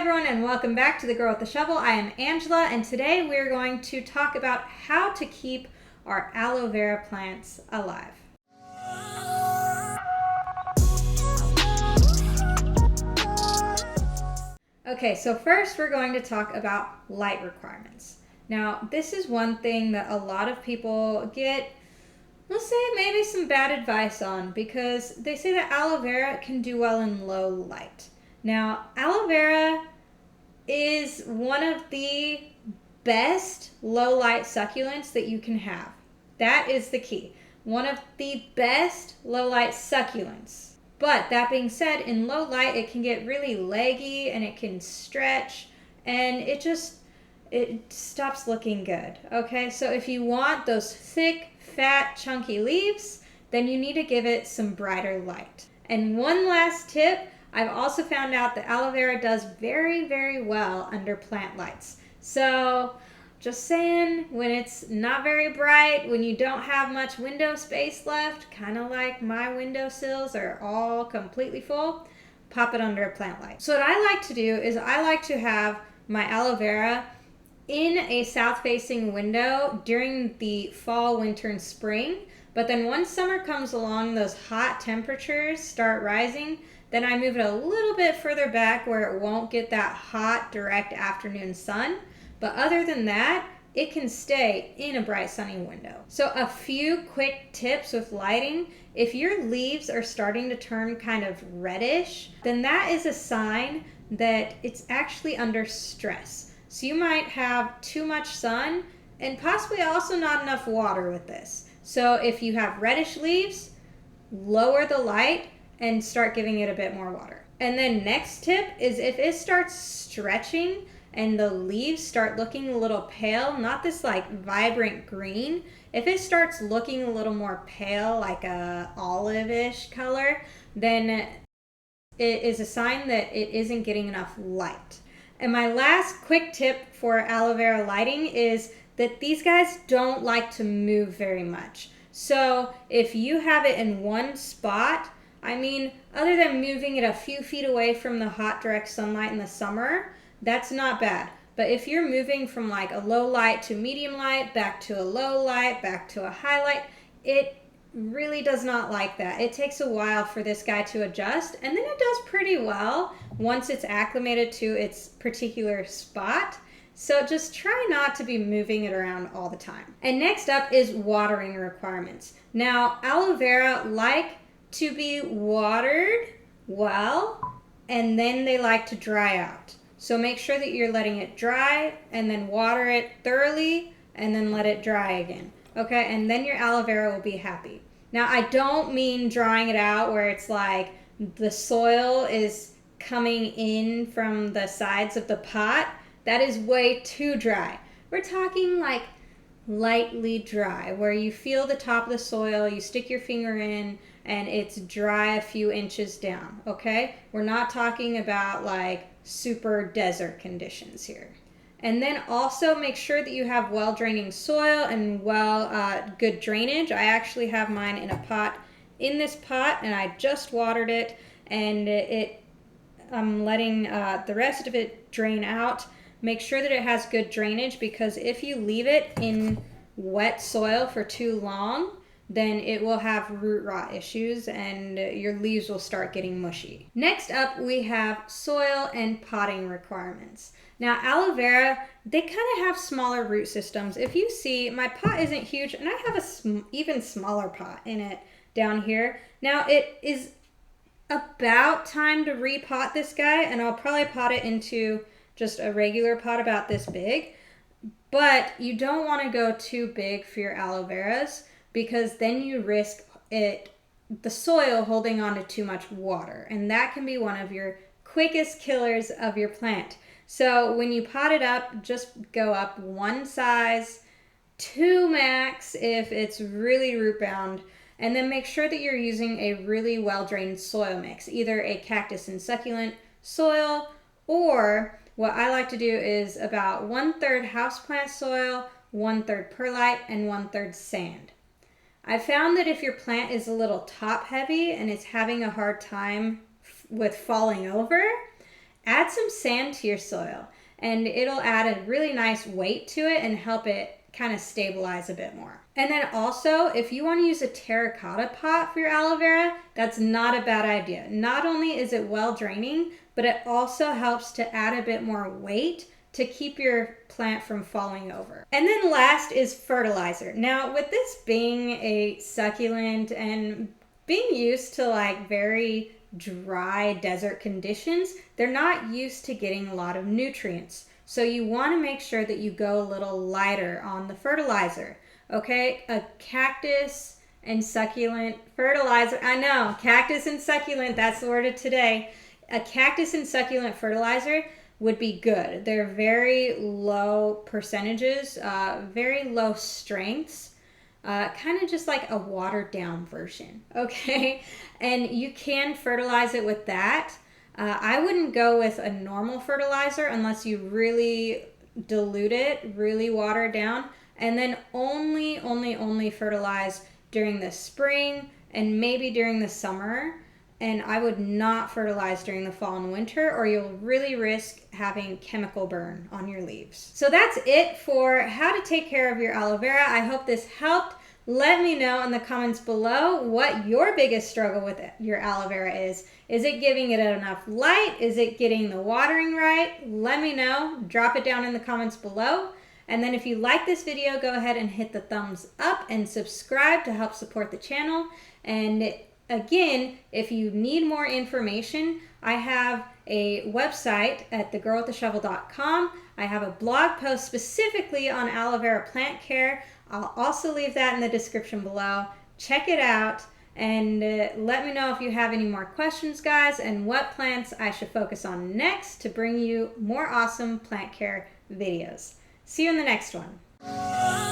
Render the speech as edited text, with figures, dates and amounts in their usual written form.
everyone, and welcome back to The Girl with the Shovel. I am Angela, and today we're going to talk about how to keep our aloe vera plants alive. Okay, so first we're going to talk about light requirements. Now, this is one thing that a lot of people get, let's say, maybe some bad advice on, because they say that aloe vera can do well in low light. Now, aloe vera is one of the best low light succulents that you can have. That is the key. One of the best low light succulents. But that being said, in low light, it can get really leggy and it can stretch and it stops looking good. Okay, so if you want those thick, fat, chunky leaves, then you need to give it some brighter light. And one last tip, I've also found out that aloe vera does very, very well under plant lights. So just saying, when it's not very bright, when you don't have much window space left, kind of like my windowsills are all completely full, pop it under a plant light. So what I like to do is I like to have my aloe vera in a south-facing window during the fall, winter, and spring. But then once summer comes along, those hot temperatures start rising, then I move it a little bit further back where it won't get that hot, direct afternoon sun. But other than that, it can stay in a bright, sunny window. So a few quick tips with lighting. If your leaves are starting to turn kind of reddish, then that is a sign that it's actually under stress. So you might have too much sun and possibly also not enough water with this. So if you have reddish leaves, lower the light and start giving it a bit more water. And then next tip is if it starts stretching and the leaves start looking a little pale, not this like vibrant green, if it starts looking a little more pale, like a olive-ish color, then it is a sign that it isn't getting enough light. And my last quick tip for aloe vera lighting is that these guys don't like to move very much. So if you have it in one spot, I mean, other than moving it a few feet away from the hot, direct sunlight in the summer, that's not bad. But if you're moving from like a low light to medium light, back to a low light, back to a high light, it really does not like that. It takes a while for this guy to adjust, and then it does pretty well once it's acclimated to its particular spot. So just try not to be moving it around all the time. And next up is watering requirements. Now, aloe vera like to be watered well, and then they like to dry out. So make sure that you're letting it dry and then water it thoroughly and then let it dry again. Okay, and then your aloe vera will be happy. Now, I don't mean drying it out where it's like the soil is coming in from the sides of the pot. That is way too dry. We're talking like lightly dry, where you feel the top of the soil, you stick your finger in, and it's dry a few inches down, okay? We're not talking about like super desert conditions here. And then also make sure that you have well-draining soil and good drainage. I actually have mine in a pot, in this pot, and I just watered it, and I'm letting the rest of it drain out. Make sure that it has good drainage, because if you leave it in wet soil for too long, then it will have root rot issues and your leaves will start getting mushy. Next up, we have soil and potting requirements. Now, aloe vera, they kind of have smaller root systems. If you see, my pot isn't huge, and I have a even smaller pot in it down here. Now, it is about time to repot this guy, and I'll probably pot it into just a regular pot about this big. But you don't want to go too big for your aloe veras, because then you risk the soil holding on to too much water, and that can be one of your quickest killers of your plant. So when you pot it up, just go up one size, 2 max if it's really root bound, and then make sure that you're using a really well-drained soil mix, either a cactus and succulent soil, or what I like to do is about 1/3 houseplant soil, 1/3 perlite, and 1/3 sand. I found that if your plant is a little top heavy and it's having a hard time with falling over, add some sand to your soil, and it'll add a really nice weight to it and help it kind of stabilize a bit more. And then also, if you want to use a terracotta pot for your aloe vera, that's not a bad idea. Not only is it well draining, but it also helps to add a bit more weight to keep your plant from falling over. And then last is fertilizer. Now, with this being a succulent and being used to like very dry desert conditions, they're not used to getting a lot of nutrients. So you want to make sure that you go a little lighter on the fertilizer. Okay, a cactus and succulent fertilizer. I know, cactus and succulent, that's the word of today. A cactus and succulent fertilizer would be good. They're very low percentages, very low strengths, kind of just like a watered down version, okay? And you can fertilize it with that. I wouldn't go with a normal fertilizer unless you really dilute it, really water it down, and then only fertilize during the spring and maybe during the summer. And I would not fertilize during the fall and winter, or you'll really risk having chemical burn on your leaves. So that's it for how to take care of your aloe vera. I hope this helped. Let me know in the comments below what your biggest struggle with your aloe vera is. Is it giving it enough light? Is it getting the watering right? Let me know. Drop it down in the comments below. And then if you like this video, go ahead and hit the thumbs up and subscribe to help support the channel. And again, if you need more information, I have a website at thegirlwiththeshovel.com. I have a blog post specifically on aloe vera plant care. I'll also leave that in the description below. Check it out and let me know if you have any more questions, guys, and what plants I should focus on next to bring you more awesome plant care videos. See you in the next one.